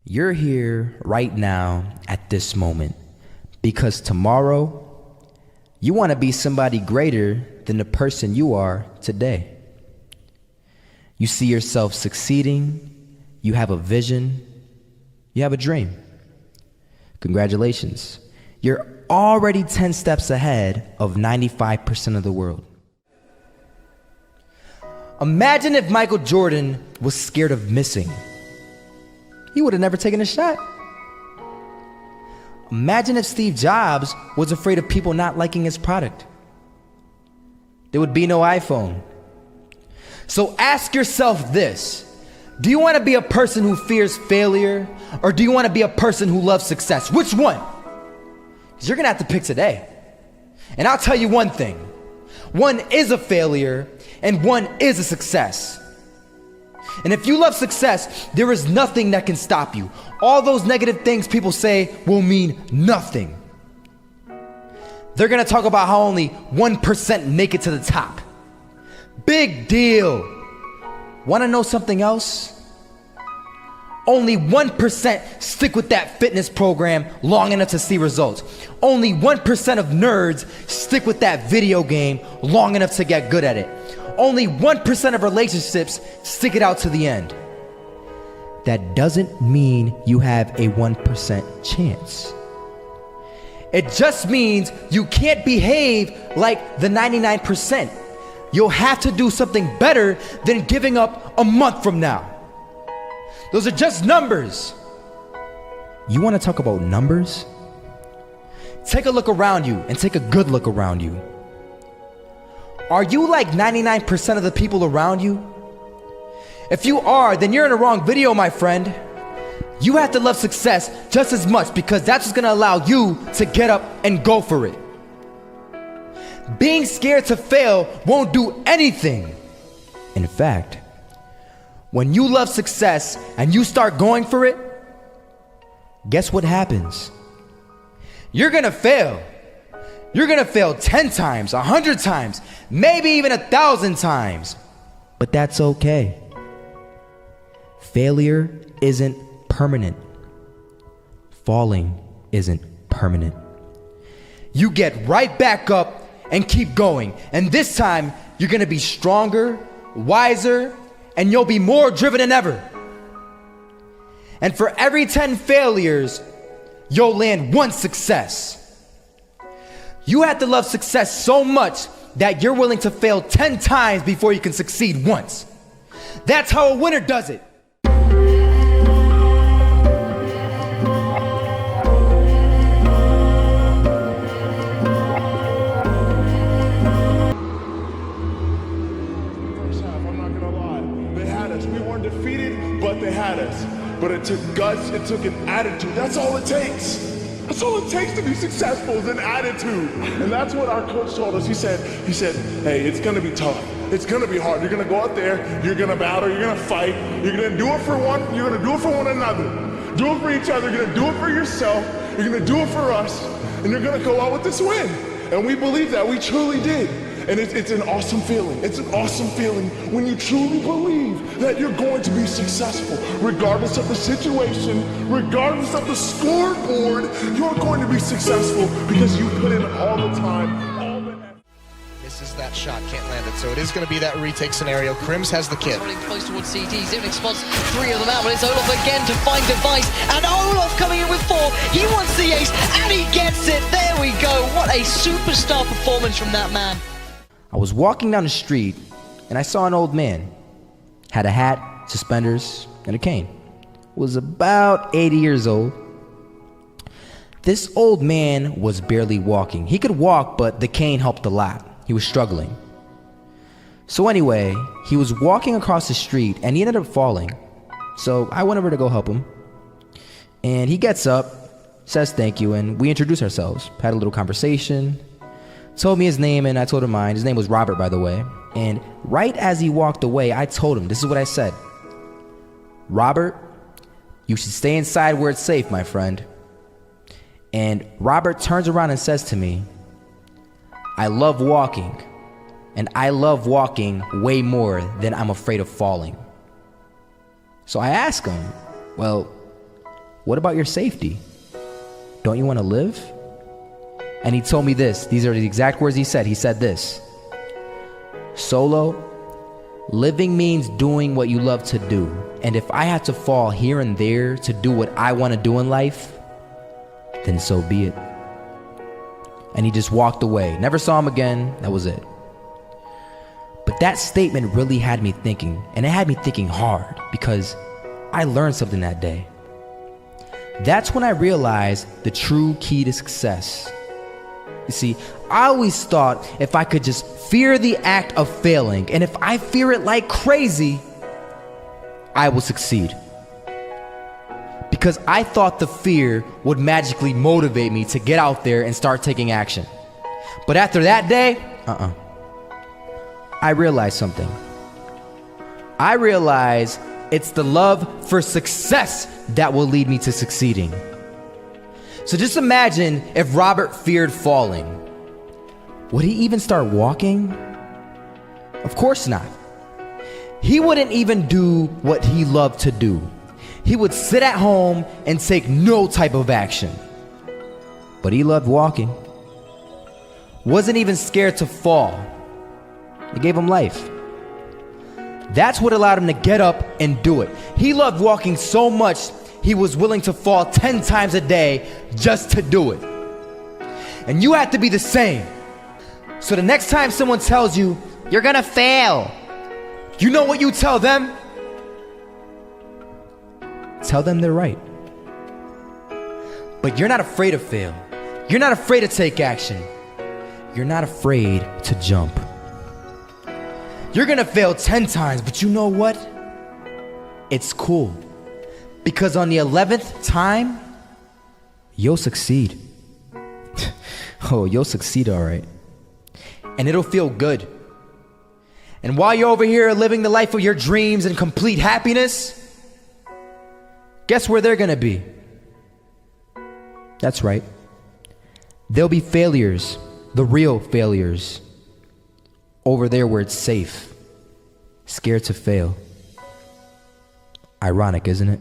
You're here right now at this moment because tomorrow you want to be somebody greater than the person you are today. You see yourself succeeding, you have a vision, you have a dream. Congratulations. You're already 10 steps ahead of 95% of the world. Imagine if Michael Jordan was scared of missing. He would have never taken a shot. Imagine if Steve Jobs was afraid of people not liking his product. There would be no iPhone. So ask yourself this: do you want to be a person who fears failure, or do you want to be a person who loves success? Which one? Because you're going to have to pick today. And I'll tell you one thing: one is a failure and one is a success. And if you love success, there is nothing that can stop you. All those negative things people say will mean nothing. They're gonna talk about how only 1% make it to the top. Big deal. Wanna know something else? Only 1% stick with that fitness program long enough to see results. Only 1% of nerds stick with that video game long enough to get good at it. Only 1% of relationships stick it out to the end. That doesn't mean you have a 1% chance. It just means you can't behave like the 99%. You'll have to do something better than giving up a month from now. Those are just numbers. You want to talk about numbers? Take a look around you and take a good look around you. Are you like 99% of the people around you? If you are, then you're in the wrong video, my friend. You have to love success just as much, because that's what's gonna allow you to get up and go for it. Being scared to fail won't do anything. In fact, when you love success and you start going for it, guess what happens? You're gonna fail. You're gonna fail 10 times, 100 times, maybe even 1,000 times. But that's okay. Failure isn't permanent. Falling isn't permanent. You get right back up and keep going. And this time, you're gonna be stronger, wiser, and you'll be more driven than ever. And for every 10 failures, you'll land one success. You have to love success so much that you're willing to fail 10 times before you can succeed once. That's how a winner does it. First half, I'm not gonna lie. They had us. We weren't defeated, but they had us. But it took guts, it took an attitude. That's all it takes. That's all it takes to be successful, is an attitude. And that's what our coach told us. He said, hey, it's gonna be tough. It's gonna be hard. You're gonna go out there, you're gonna battle, you're gonna fight, you're gonna do it for one, you're gonna do it for one another. Do it for each other, you're gonna do it for yourself, you're gonna do it for us, and you're gonna go out with this win. And we believe that, we truly did. And it's an awesome feeling. It's an awesome feeling when you truly believe that you're going to be successful. Regardless of the situation, regardless of the scoreboard, you're going to be successful because you put in all the time, all the effort. Misses that shot, can't land it. So it is going to be that retake scenario. Crims has the kid. Running close towards CT. Ximnix spots 3 of them out, but it's Olaf again to find Device. And Olaf coming in with 4. He wants the ace, and he gets it. There we go. What a superstar performance from that man. I was walking down the street and I saw an old man. Had a hat, suspenders, and a cane. Was about 80 years old. This old man was barely walking. He could walk, but the cane helped a lot. He was struggling. So anyway, he was walking across the street and he ended up falling. So I went over to go help him. And he gets up, says thank you, and we introduced ourselves. Had a little conversation. Told me his name and I told him mine. His name was Robert, by the way. And right as he walked away, I told him, this is what I said: Robert, you should stay inside where it's safe, my friend. And Robert turns around and says to me, I love walking, and I love walking way more than I'm afraid of falling. So I asked him, well, what about your safety? Don't you want to live? And he told me this. These are the exact words he said. He said this: Solo, living means doing what you love to do. And if I have to fall here and there to do what I want to do in life, then so be it. And he just walked away. Never saw him again. That was it. But that statement really had me thinking, and it had me thinking hard, because I learned something that day. That's when I realized the true key to success. You see, I always thought if I could just fear the act of failing, and if I fear it like crazy, I will succeed. Because I thought the fear would magically motivate me to get out there and start taking action. But after that day, I realized something. I realized it's the love for success that will lead me to succeeding. So just imagine if Robert feared falling. Would he even start walking? Of course not. He wouldn't even do what he loved to do. He would sit at home and take no type of action. But he loved walking. Wasn't even scared to fall. It gave him life. That's what allowed him to get up and do it. He loved walking so much, he was willing to fall 10 times a day just to do it. And you have to be the same. So the next time someone tells you, you're gonna fail, you know what you tell them? Tell them they're right. But you're not afraid to fail. You're not afraid to take action. You're not afraid to jump. You're gonna fail 10 times, but you know what? It's cool. Because on the 11th time, you'll succeed. Oh, you'll succeed, all right. And it'll feel good. And while you're over here living the life of your dreams and complete happiness, guess where they're gonna be? That's right. They'll be failures, the real failures. Over there where it's safe, scared to fail. Ironic, isn't it?